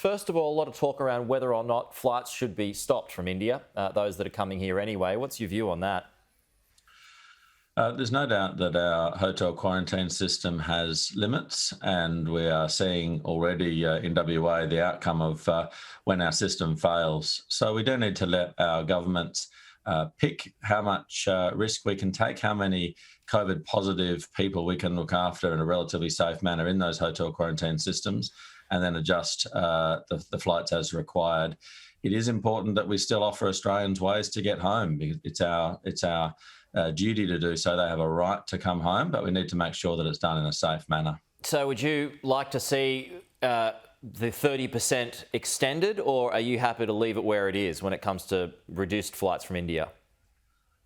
First of all, a lot of talk around whether or not flights should be stopped from India, those that are coming here anyway. What's your view on that? There's no doubt that our hotel quarantine system has limits, and we are seeing already in WA the outcome of when our system fails. So we do need to let our governments pick how much risk we can take, how many COVID positive people we can look after in a relatively safe manner in those hotel quarantine systems, and then adjust the flights as required. It is important that we still offer Australians ways to get home, because it's our duty to do so. They have a right to come home, but we need to make sure that it's done in a safe manner. So would you like to see the 30% extended, or are you happy to leave it where it is when it comes to reduced flights from India?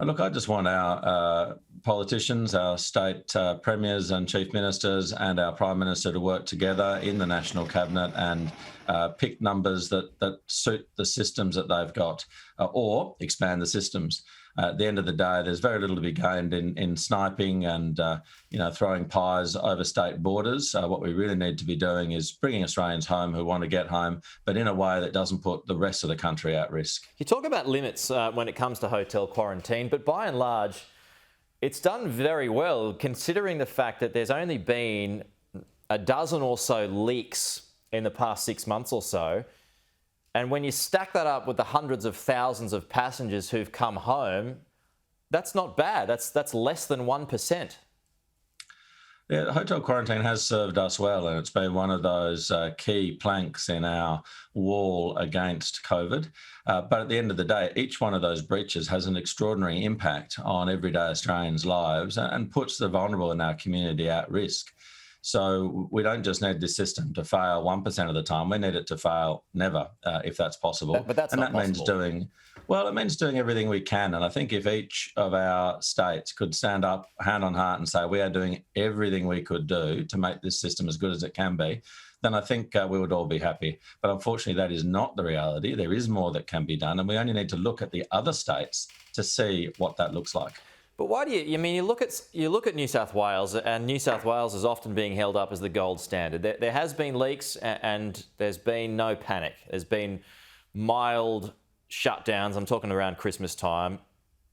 Look, I just want our politicians, our state premiers and chief ministers and our Prime Minister to work together in the National Cabinet and pick numbers that suit the systems that they've got, or expand the systems. At the end of the day, there's very little to be gained in sniping and throwing pies over state borders. What we really need to be doing is bringing Australians home who want to get home, but in a way that doesn't put the rest of the country at risk. You talk about limits when it comes to hotel quarantine, but by and large, it's done very well, considering the fact that there's only been a dozen or so leaks in the past 6 months or so. And when you stack that up with the hundreds of thousands of passengers who've come home, that's not bad. That's less than 1%. Yeah, hotel quarantine has served us well, and it's been one of those key planks in our wall against COVID. But at the end of the day, each one of those breaches has an extraordinary impact on everyday Australians' lives and puts the vulnerable in our community at risk. So we don't just need this system to fail 1% of the time. We need it to fail never, if that's possible. But that's not possible. It means doing everything we can. And I think if each of our states could stand up hand on heart and say we are doing everything we could do to make this system as good as it can be, then I think we would all be happy. But unfortunately, that is not the reality. There is more that can be done, and we only need to look at the other states to see what that looks like. But why do you look at New South Wales, and New South Wales is often being held up as the gold standard. There has been leaks and there's been no panic. There's been mild shutdowns, I'm talking around Christmas time,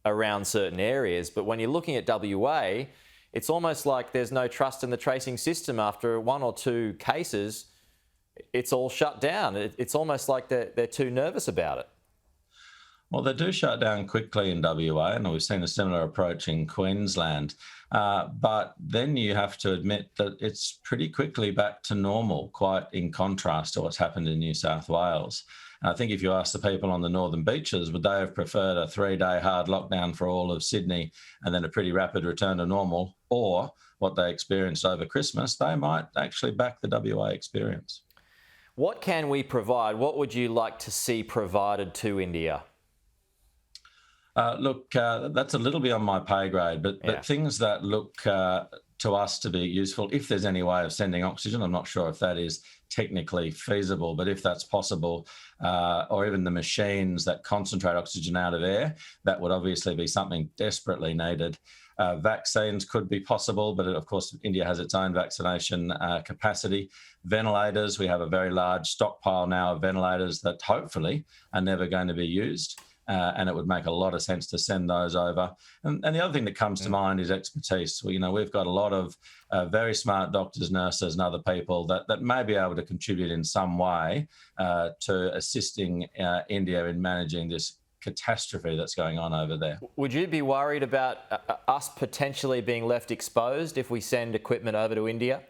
around certain areas. But when you're looking at WA, it's almost like there's no trust in the tracing system. After one or two cases, it's all shut down. It's almost like they're too nervous about it. Well, they do shut down quickly in WA, and we've seen a similar approach in Queensland. But then you have to admit that it's pretty quickly back to normal, quite in contrast to what's happened in New South Wales. And I think if you ask the people on the northern beaches, would they have preferred a 3-day hard lockdown for all of Sydney and then a pretty rapid return to normal, or what they experienced over Christmas? They might actually back the WA experience. What can we provide? What would you like to see provided to India? That's a little bit on my pay grade, but things that look to us to be useful, if there's any way of sending oxygen. I'm not sure if that is technically feasible, but if that's possible, or even the machines that concentrate oxygen out of air, that would obviously be something desperately needed. Vaccines could be possible, but of course, India has its own vaccination capacity. Ventilators, we have a very large stockpile now of ventilators that hopefully are never going to be used. And it would make a lot of sense to send those over. And the other thing that comes to mind is expertise. We've got a lot of very smart doctors, nurses and other people that may be able to contribute in some way to assisting India in managing this catastrophe that's going on over there. Would you be worried about us potentially being left exposed if we send equipment over to India?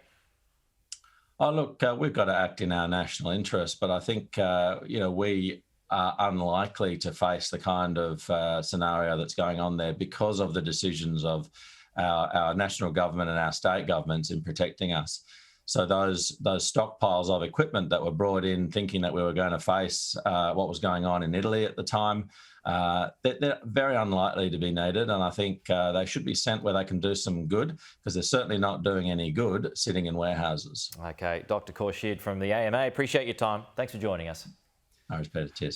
Oh, look, we've got to act in our national interest, but I think, we are unlikely to face the kind of scenario that's going on there because of the decisions of our national government and our state governments in protecting us. So those stockpiles of equipment that were brought in thinking that we were going to face what was going on in Italy at the time, they're very unlikely to be needed. And I think they should be sent where they can do some good, because they're certainly not doing any good sitting in warehouses. Okay, Dr. Khorshid from the AMA, appreciate your time. Thanks for joining us. No, it's better. Cheers.